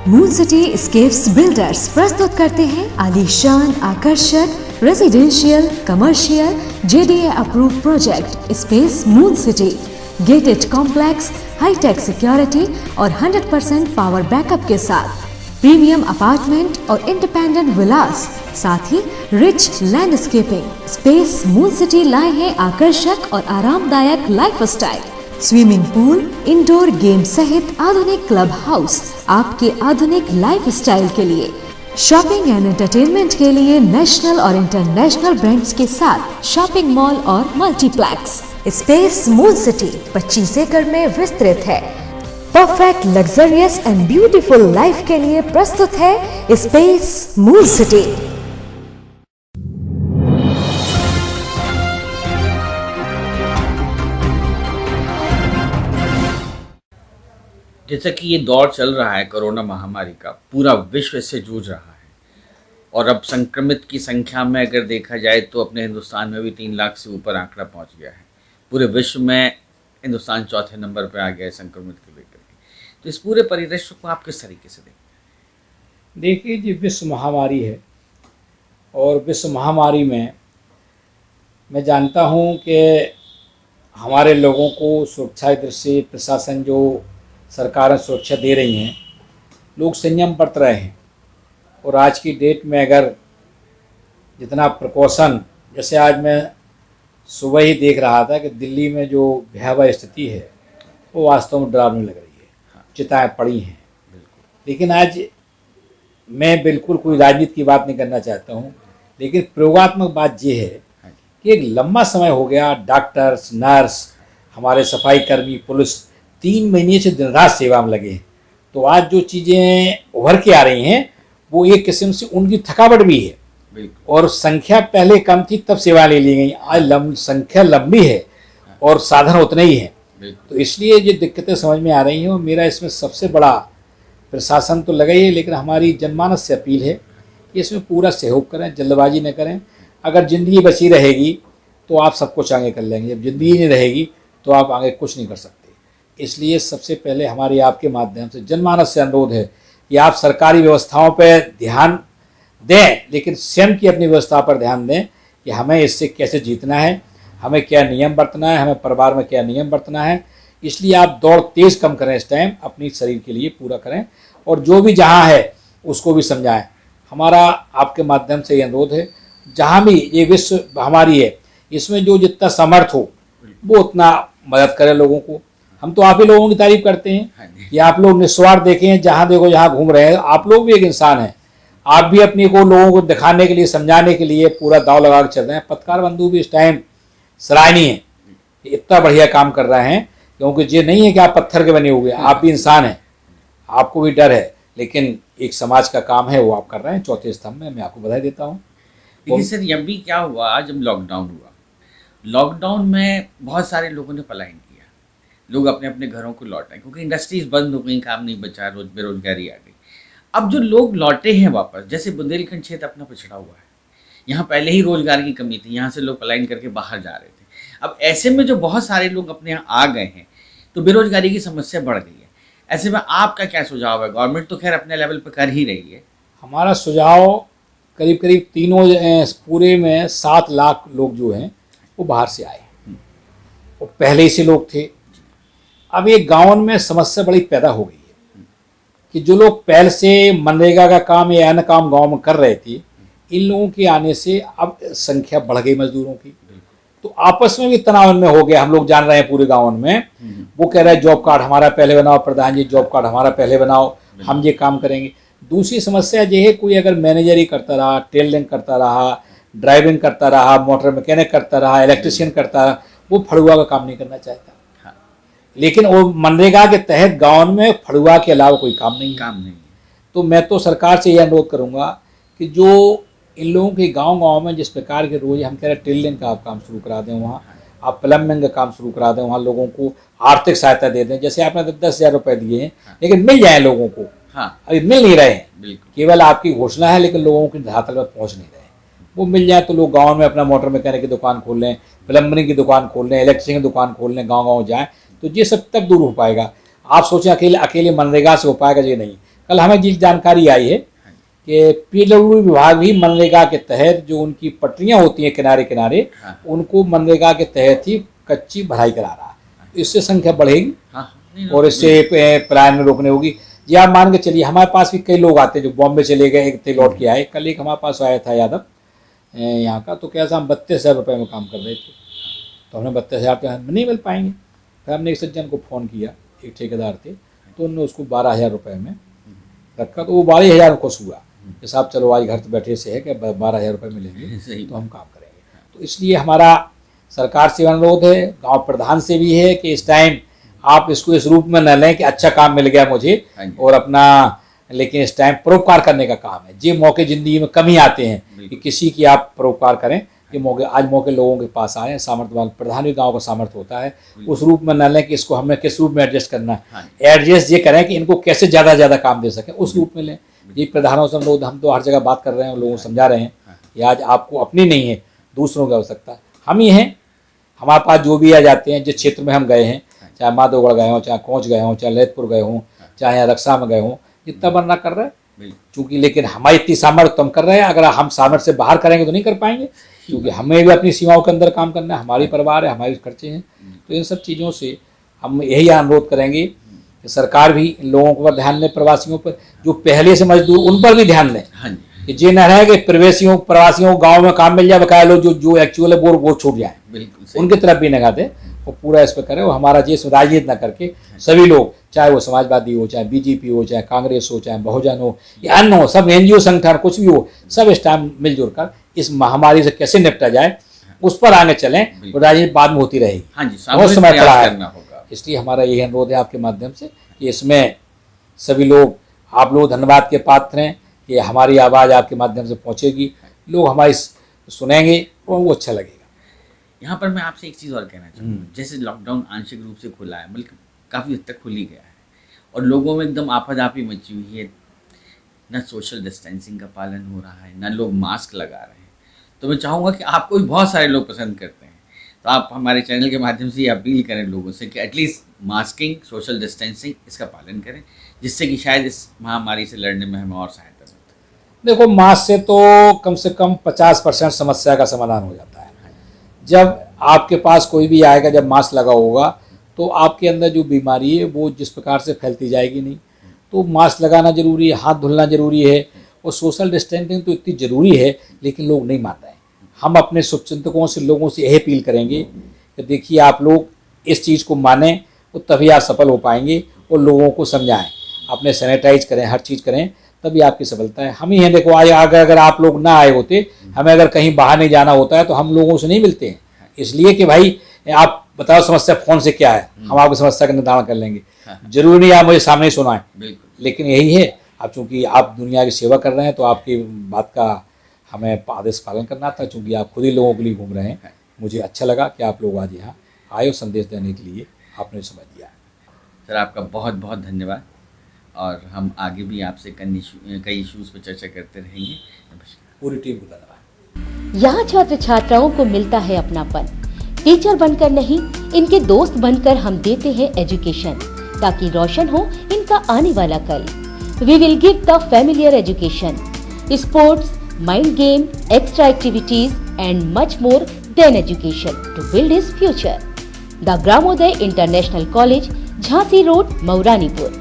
Moon city scapes builders प्रस्तुत करते हैं आलीशान आकर्षक residential commercial JDA approve project Space Moon City. Gated complex, hi tech security और 100% पावर बैकअप के साथ प्रीमियम अपार्टमेंट और इंडिपेंडेंट विलास, साथ ही rich landscaping. Space Moon City लाए हैं आकर्षक और आरामदायक lifestyle, swimming pool, indoor game सहित आधुनिक क्लब हाउस आपके आधुनिक लाइफस्टाइल के लिए। शॉपिंग एंड एंटरटेनमेंट के लिए नेशनल और इंटरनेशनल ब्रांड्स के साथ शॉपिंग मॉल और मल्टीप्लेक्स। स्पेस मून सिटी 25 एकड़ में विस्तृत है। Perfect luxurious and beautiful life के लिए प्रस्तुत है स्पेस मून सिटी। जैसा कि ये दौर चल रहा है कोरोना महामारी का, पूरा विश्व इससे जूझ रहा है और अब संक्रमित की संख्या में अगर देखा जाए तो अपने हिंदुस्तान में भी 3 लाख से ऊपर आंकड़ा पहुंच गया है। पूरे विश्व में हिंदुस्तान चौथे नंबर पर आ गया है संक्रमित को लेकर के। तो इस पूरे परिदृश्य को आप किस तरीके से देखते हैं? देखिए जी, विश्व महामारी है और विश्व महामारी में मैं जानता हूँ कि हमारे लोगों को सुरक्षा दृष्टि से प्रशासन जो सरकारें सुरक्षा दे रही हैं, लोग संयम बरत रहे हैं। और आज की डेट में अगर जितना प्रिकॉशन, जैसे आज मैं सुबह ही देख रहा था कि दिल्ली में जो भयावह स्थिति है वो वास्तव में डरावनी लग रही है। चिताएं पड़ी हैं। लेकिन आज मैं बिल्कुल कोई राजनीति की बात नहीं करना चाहता हूँ, लेकिन प्रयोगात्मक बात ये है कि एक लंबा समय हो गया डॉक्टर्स, नर्स, हमारे सफाई कर्मी, पुलिस 3 महीने से दिन रात सेवा में लगे हैं। तो आज जो चीज़ें उभर के आ रही हैं वो एक किस्म से उनकी थकावट भी है। और संख्या पहले कम थी तब सेवा ले ली गई, आज संख्या लंबी है और साधन उतने ही हैं। तो इसलिए जो दिक्कतें समझ में आ रही हैं, और मेरा इसमें सबसे बड़ा प्रशासन तो लगा ही है, लेकिन हमारी जनमानस से अपील है कि इसमें पूरा सहयोग करें, जल्दबाजी न करें। अगर ज़िंदगी बची रहेगी तो आप सब कुछ आगे कर लेंगे, जब ज़िंदगी नहीं रहेगी तो आप आगे कुछ नहीं कर सकते। इसलिए सबसे पहले हमारी आपके माध्यम से जनमानस से अनुरोध है कि आप सरकारी व्यवस्थाओं पर ध्यान दें, लेकिन स्वयं की अपनी व्यवस्था पर ध्यान दें कि हमें इससे कैसे जीतना है, हमें क्या नियम बरतना है, हमें परिवार में क्या नियम बरतना है। इसलिए आप दौड़ तेज़ कम करें, इस टाइम अपनी शरीर के लिए पूरा करें और जो भी जहाँ है उसको भी समझाएं। हमारा आपके माध्यम से ये अनुरोध है, जहाँ भी ये विश्व महामारी है इसमें जो जितना समर्थ हो वो उतना मदद करें लोगों को। हम तो आप ही लोगों की तारीफ करते हैं कि आप लोग निस्वार्थ देखें, जहाँ देखो जहाँ घूम रहे हैं। आप लोग भी एक इंसान हैं, आप भी अपनी को लोगों को दिखाने के लिए, समझाने के लिए पूरा दाव लगा कर चल रहे हैं। पत्रकार बंधु भी इस टाइम सराहनीय है, इतना बढ़िया काम कर रहे हैं, क्योंकि ये नहीं है कि आप पत्थर के बने हुए, आप भी इंसान हैं, आपको भी डर है, लेकिन एक समाज का काम है वो आप कर रहे हैं चौथे स्तंभ में। मैं आपको बधाई देता हूँ। लेकिन सर ये भी क्या हुआ, जब लॉकडाउन हुआ, लॉकडाउन में बहुत सारे लोगों ने पलायन किया, लोग अपने अपने घरों को लौट आए क्योंकि इंडस्ट्रीज बंद हो गई, काम नहीं बचा, रोज बेरोजगारी आ गई। अब जो लोग लौटे हैं वापस, जैसे बुंदेलखंड क्षेत्र अपना पिछड़ा हुआ है, यहाँ पहले ही रोजगार की कमी थी, यहाँ से लोग पलायन करके बाहर जा रहे थे। अब ऐसे में जो बहुत सारे लोग अपने यहाँ आ गए हैं तो बेरोजगारी की समस्या बढ़ गई है। ऐसे में आपका क्या सुझाव है? गवर्नमेंट तो खैर अपने लेवल पर कर ही रही है। हमारा सुझाव करीब करीब तीनों पूरे में 7 लाख लोग जो हैं वो बाहर से आए, वो पहले से लोग थे। अब ये गाँव में समस्या बड़ी पैदा हो गई है कि जो लोग पहले से मनरेगा का काम या अन्य काम गांव में कर रहे थे, इन लोगों के आने से अब संख्या बढ़ गई मजदूरों की। तो आपस में भी तनाव में हो गया। हम लोग जान रहे हैं पूरे गाँव में, वो कह रहे हैं जॉब कार्ड हमारा पहले बनाओ, प्रधान जी जॉब कार्ड हमारा पहले बनाओ, हम ये काम करेंगे। दूसरी समस्या ये है, कोई अगर मैनेजर ही करता रहा, टेलरिंग करता रहा, ड्राइविंग करता रहा, मोटर मैकेनिक करता रहा, इलेक्ट्रिशियन करता रहा, वो फड़ुआ का काम नहीं करना चाहता। लेकिन वो मनरेगा के तहत गाँव में फड़ुआ के अलावा कोई काम नहीं है। तो मैं तो सरकार से यह अनुरोध करूँगा कि जो इन लोगों के गांव में जिस प्रकार के रोज हम कह रहे हैं टेलरिंग का आप काम शुरू करा दें, वहाँ आप प्लम्बिंग का काम शुरू करा दें, वहाँ लोगों को आर्थिक सहायता दे दें। जैसे आपने 10,000 रुपये दिए हैं, लेकिन मिल जाए लोगों को। अभी मिल नहीं रहे हैं, केवल आपकी घोषणा है, लेकिन लोगों की धरातल पर पहुँच नहीं रहे। वो मिल जाए तो लोग गाँव में अपना मोटर मैकेनिक की दुकान खोल लें, प्लम्बरिंग की दुकान खोल लें, इलेक्ट्रिशियन की दुकान खोल लें, गाँव जाएँ, तो ये सब तक दूर हो पाएगा। आप सोचें अकेले मनरेगा से हो पाएगा, ये नहीं। कल हमें ये जानकारी आई है कि पीडब्ल्यू विभाग भी मनरेगा के तहत जो उनकी पटरियां होती हैं किनारे किनारे, उनको मनरेगा के तहत ही कच्ची भराई करा रहा है। इससे संख्या बढ़ेगी और इससे पलायन में रोकने होगी। जी आप मान के चलिए, हमारे पास भी कई लोग आते हैं जो बॉम्बे चले गए, एक थे लौट के आए। कल एक हमारे पास आया था यादव यहाँ का, तो कैसा हम 32,000 रुपये में काम कर रहे थे, तो हमने 32,000 रुपये नहीं मिल पाएंगे। फिर हमने एक सज्जन को फ़ोन किया, एक ठेकेदार थे, तो उन्होंने उसको 12,000 रुपये में रखा, तो वो 12,000 खुश हुआ कि साहब चलो आज घर बैठे से है कि 12,000 रुपये मिलेंगे तो हम काम करेंगे। तो इसलिए हमारा सरकार से अनुरोध है, गांव प्रधान से भी है कि इस टाइम आप इसको इस रूप में न लें कि अच्छा काम मिल गया मुझे और अपना, लेकिन इस टाइम परोपकार करने का काम है। ये मौके ज़िंदगी में कम ही आते हैं कि किसी की आप परोपकार करें। ये मौके आज मौके लोगों के पास आए हैं, सामर्थ्य वाले प्रधान भी गाँव का सामर्थ्य होता है, उस रूप में न लें कि इसको हमें किस रूप में एडजस्ट करना है। एडजस्ट ये करें कि इनको कैसे ज़्यादा से ज़्यादा काम दे सकें, उस रूप में लें। ये प्रधानों से अनुरोध, हम तो हर जगह बात कर रहे हैं, लोगों को समझा रहे हैं कि आज आपको अपनी नहीं है, दूसरों की आवश्यकता हम ही हैं। हमारे पास जो भी आ जाते हैं, जिस क्षेत्र में हम गए हैं, चाहे माधोगढ़ गए हों, चाहे कोंच गए हों, चाहे ललितपुर गए हों, चाहे यहाँ रक्षा में गए हों, जितना बनना कर रहे हैं चूँकि, लेकिन हमारी इतनी सामर्थ्य कम कर रहे हैं। अगर हम सामर्थ्य से बाहर करेंगे तो नहीं कर पाएंगे, क्योंकि हमें भी अपनी सीमाओं के अंदर काम करना है, हमारी परिवार है, हमारे खर्चे हैं। तो इन सब चीज़ों से हम यही अनुरोध करेंगे कि सरकार भी इन लोगों पर ध्यान दें, प्रवासियों पर, जो पहले से मजदूर उन पर भी ध्यान दें कि ये न रहे कि प्रवासियों को गाँव में काम मिल जाए, बकाया लोग जो एक्चुअल है वो छूट जाए, उनकी तरफ भी निगाह दें और पूरा इस पर करें। और हमारा देश राजनीति न करके सभी लोग, चाहे वो समाजवादी हो, चाहे बीजेपी हो, चाहे कांग्रेस हो, चाहे बहुजन हो या अन्य हो, सब NGO संगठन कुछ भी हो, सब इस टाइम मिलजुल कर इस महामारी से कैसे निपटा जाए उस पर आगे चलें। तो राजनीति बाद में होती रहेगी, बहुत समय पड़ा है। इसलिए हमारा यही अनुरोध है आपके माध्यम से कि इसमें सभी लोग, आप लोग धन्यवाद के पात्र हैं कि हमारी आवाज़ आपके माध्यम से पहुँचेगी, लोग हमारी सुनेंगे और वो अच्छा लगेगा। यहाँ पर मैं आपसे एक चीज़ और कहना चाहूँगा, जैसे लॉकडाउन आंशिक रूप से खुला है, बल्कि काफ़ी हद तक खुल ही गया है और लोगों में एकदम आपाधापी मची हुई है, न सोशल डिस्टेंसिंग का पालन हो रहा है, न लोग मास्क लगा रहे हैं। तो मैं चाहूँगा कि आपको भी बहुत सारे लोग पसंद करते हैं, तो आप हमारे चैनल के माध्यम से ये अपील करें लोगों से कि एटलीस्ट मास्किंग, सोशल डिस्टेंसिंग इसका पालन करें, जिससे कि शायद इस महामारी से लड़ने में हमें और सहायता मिलती है। देखो, मास्क से तो कम से कम 50% समस्या का समाधान हो जाता है। जब आपके पास कोई भी आएगा, जब मास्क लगा होगा तो आपके अंदर जो बीमारी है वो जिस प्रकार से फैलती जाएगी नहीं। तो मास्क लगाना जरूरी है, हाथ धुलना जरूरी है और सोशल डिस्टेंसिंग तो इतनी ज़रूरी है, लेकिन लोग नहीं मान रहे हैं। हम अपने शुभचिंतकों से, लोगों से यही अपील करेंगे कि देखिए आप लोग इस चीज़ को मानें तो तभी आप सफल हो पाएंगे और लोगों को समझाएं, अपने सैनिटाइज करें, हर चीज़ करें, तभी आपकी सफलता है। हम ही हैं, देखो आगे अगर आप लोग ना आए होते, हमें अगर कहीं बाहर नहीं जाना होता है तो हम लोगों से नहीं मिलते हैं, इसलिए कि भाई आप बताओ समस्या फ़ोन से क्या है, हम आपकी समस्या का निदान कर लेंगे। जरूरी नहीं आप मुझे सामने ही सुनाएं, लेकिन यही है, अब चूँकि आप दुनिया की सेवा कर रहे हैं तो आपकी बात का हमें आदेश पालन करना था। चूँकि आप खुद ही लोगों के लिए घूम रहे हैं, मुझे अच्छा लगा कि आप लोग आज यहाँ आए और संदेश देने के लिए आपने समय दिया। सर आपका बहुत बहुत धन्यवाद और हम आगे भी आपसे कई इश्यूज़ पर चर्चा करते रहेंगे। पूरी टीम को धन्यवाद। यहाँ छात्र छात्राओं को मिलता है अपनापन। टीचर बनकर नहीं, इनके दोस्त बनकर हम देते हैं एजुकेशन, ताकि रोशन हो इनका आने वाला कल। We will give the familiar education, sports, mind game, extra activities and much more than education to build his future. The Gramoday international college, Jhansi road, Mauranipur.